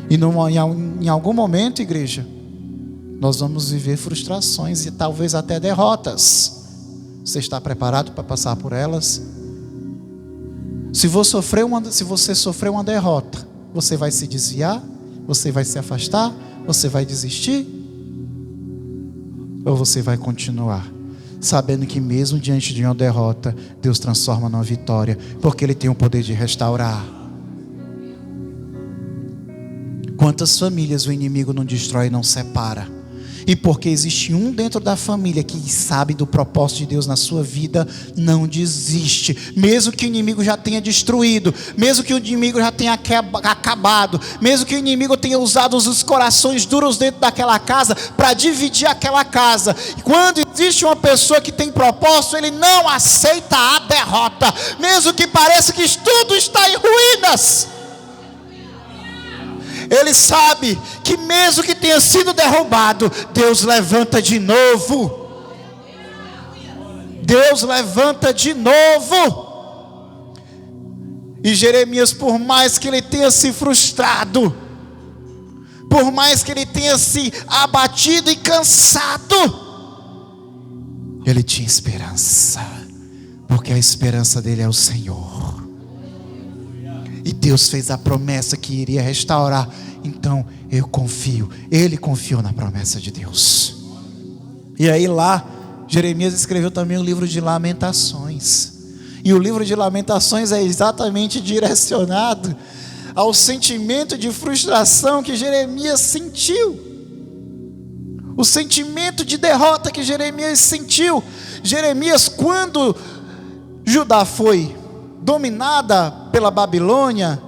[SPEAKER 1] E em algum momento, igreja, nós vamos viver frustrações e talvez até derrotas. Você está preparado para passar por elas? Se você sofrer uma derrota, você vai se desviar? Você vai se afastar? Você vai desistir? Ou você vai continuar, sabendo que mesmo diante de uma derrota, Deus transforma numa vitória, porque Ele tem o poder de restaurar. Quantas famílias o inimigo não destrói e não separa? E porque existe um dentro da família que sabe do propósito de Deus na sua vida, não desiste. Mesmo que o inimigo já tenha destruído, mesmo que o inimigo já tenha acabado, mesmo que o inimigo tenha usado os corações duros dentro daquela casa para dividir aquela casa. E quando existe uma pessoa que tem propósito, ele não aceita a derrota, mesmo que pareça que tudo está em ruínas. Ele sabe que mesmo que tenha sido derrubado, Deus levanta de novo. Deus levanta de novo. E Jeremias, por mais que ele tenha se frustrado, por mais que ele tenha se abatido e cansado, ele tinha esperança, porque a esperança dele é o Senhor. E Deus fez a promessa que iria restaurar. Então eu confio. Ele confiou na promessa de Deus. E aí lá Jeremias escreveu também o livro de Lamentações. E o livro de Lamentações é exatamente direcionado ao sentimento de frustração que Jeremias sentiu. O sentimento de derrota que Jeremias sentiu. Jeremias, quando Judá foi dominada pela Babilônia,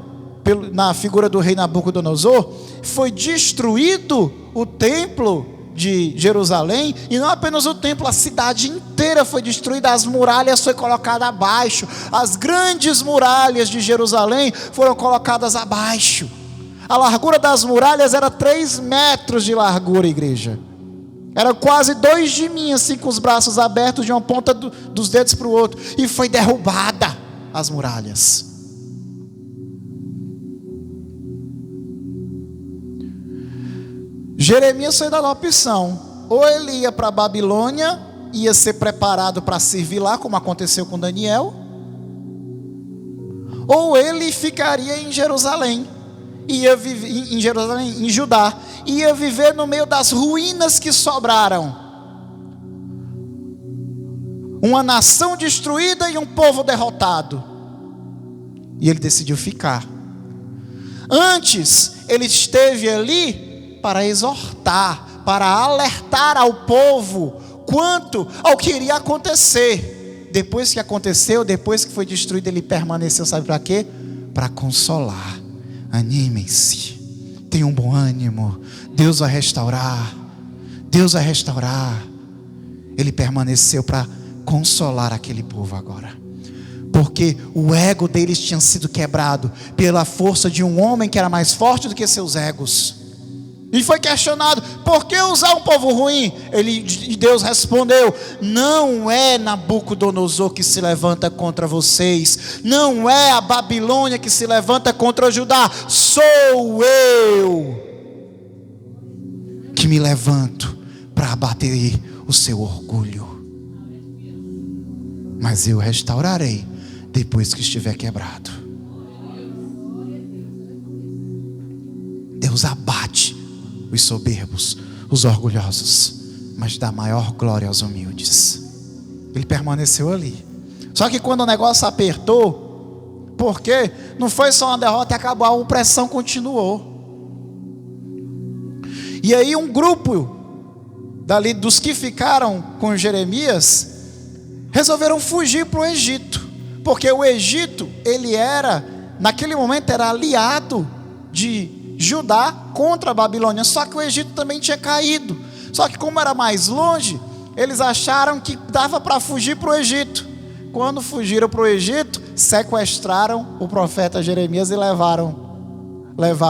[SPEAKER 1] na figura do rei Nabucodonosor, foi destruído o templo de Jerusalém, e não apenas o templo, a cidade inteira foi destruída, as muralhas foram colocadas abaixo, as grandes muralhas de Jerusalém foram colocadas abaixo. A largura das muralhas era 3 metros de largura, igreja. Era quase 2 de mim, assim, com os braços abertos de uma ponta dos dedos para o outro, e foi derrubada as muralhas. Jeremias foi dada a opção: ou ele ia para a Babilônia, ia ser preparado para servir lá, como aconteceu com Daniel, ou ele ficaria em Jerusalém, ia viver em Jerusalém, em Judá, ia viver no meio das ruínas que sobraram. Uma nação destruída e um povo derrotado. E ele decidiu ficar. Antes, ele esteve ali para exortar, para alertar ao povo quanto ao que iria acontecer. Depois que aconteceu, depois que foi destruído, ele permaneceu, sabe para quê? Para consolar. Animem-se, tenham um bom ânimo, Deus vai restaurar. Deus vai restaurar. Ele permaneceu para consolar aquele povo agora. porque o ego deles tinha sido quebrado pela força de um homem que era mais forte do que seus egos. E foi questionado: por que usar um povo ruim? E Deus respondeu: não é Nabucodonosor que se levanta contra vocês, não é a Babilônia que se levanta contra o Judá, sou eu que me levanto para abater o seu orgulho, mas eu restaurarei depois que estiver quebrado. Deus abate os soberbos, os orgulhosos, mas dá maior glória aos humildes. Ele permaneceu ali. Só que quando o negócio apertou, porque não foi só uma derrota e acabou, a opressão continuou. E aí um grupo dali dos que ficaram com Jeremias resolveram fugir para o Egito, porque o Egito, ele era, naquele momento, era aliado de Judá contra a Babilônia, só que o Egito também tinha caído. Só que como era mais longe, eles acharam que dava para fugir para o Egito. Quando fugiram para o Egito, sequestraram o profeta Jeremias e levaram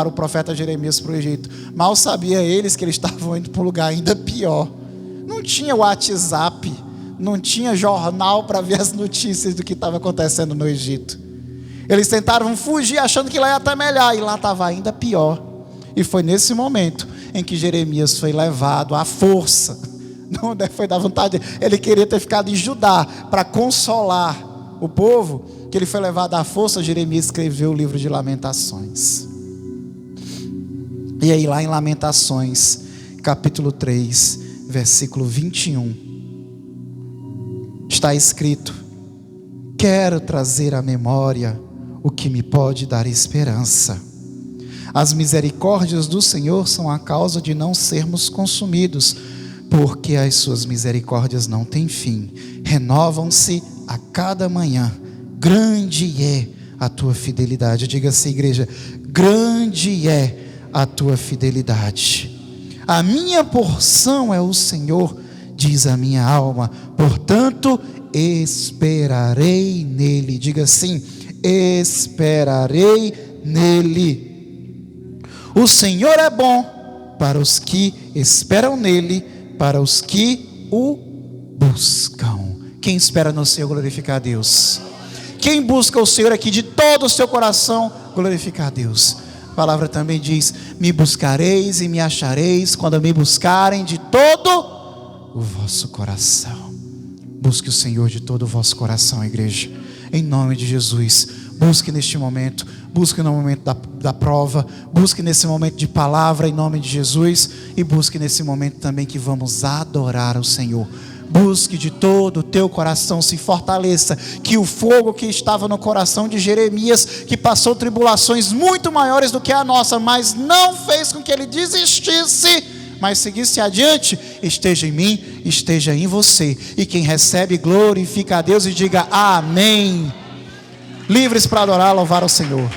[SPEAKER 1] o profeta Jeremias para o Egito. Mal sabia eles que eles estavam indo para um lugar ainda pior. Não tinha WhatsApp, não tinha jornal para ver as notícias do que estava acontecendo no Egito. Eles tentaram fugir achando que lá ia estar melhor, e lá estava ainda pior. E foi nesse momento em que Jeremias foi levado à força. Não foi da vontade, ele queria ter ficado em Judá para consolar o povo, que ele foi levado à força. Jeremias escreveu o livro de Lamentações. E aí lá em Lamentações, capítulo 3, versículo 21, está escrito: quero trazer à memória o que me pode dar esperança. As misericórdias do Senhor são a causa de não sermos consumidos, porque as suas misericórdias não têm fim, renovam-se a cada manhã. Grande é a tua fidelidade. Diga-se, igreja: grande é a tua fidelidade. A minha porção é o Senhor, diz a minha alma, portanto esperarei nele. Diga assim: esperarei nele. O Senhor é bom para os que esperam nele, para os que o buscam. Quem espera no Senhor glorifica a Deus. Quem busca o Senhor aqui de todo o seu coração, glorifica a Deus. A palavra também diz: me buscareis e me achareis quando me buscarem de todo o vosso coração. Busque o Senhor de todo o vosso coração, igreja, em nome de Jesus. Busque neste momento, busque no momento da prova, busque nesse momento de palavra, em nome de Jesus, e busque nesse momento também que vamos adorar o Senhor. Busque de todo o teu coração, se fortaleça, que o fogo que estava no coração de Jeremias, que passou tribulações muito maiores do que a nossa, mas não fez com que ele desistisse, mas seguisse adiante, esteja em mim, esteja em você. E quem recebe, glorifica a Deus e diga amém. Livres para adorar, louvar ao Senhor.